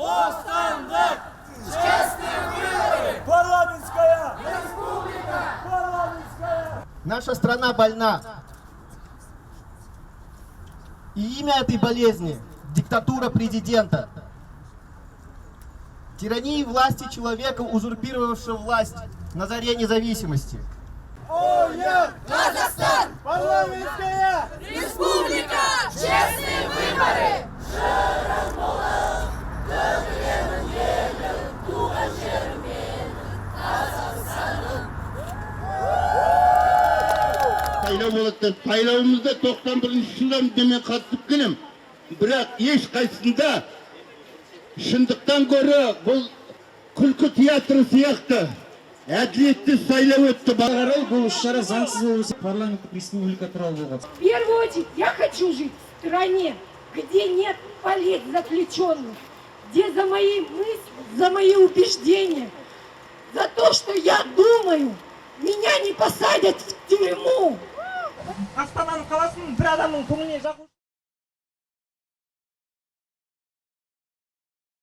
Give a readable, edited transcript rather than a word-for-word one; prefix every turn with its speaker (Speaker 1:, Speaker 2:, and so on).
Speaker 1: Бостандық! Честные выборы! Парламентская! Республика! Парламентская!
Speaker 2: Наша страна больна. И имя этой болезни – диктатура президента. Тирании власти человека, узурпировавшего власть на заре независимости.
Speaker 1: О, нет!
Speaker 3: Казахстан!
Speaker 1: Парламентская!
Speaker 3: Республика! Честные выборы!
Speaker 4: Сайлау болады. Сайлауымызда 91 жылдан мен қатысып келем. Бірақ еш қайсында шындықтан гөрі бұл күлкі театры сияқты әділетті сайлау өтті.
Speaker 5: Қарай бұл іс-шара заңсыз болса парламенттік республика туралы болған.
Speaker 6: В первую очередь я хочу жить в стране, где нет политзаключенных, где за мои мысли, за мои убеждения, за то, что я думаю, меня не посадят в тюрьму.
Speaker 7: Астананың қаласын бір адамның көңіліне жақын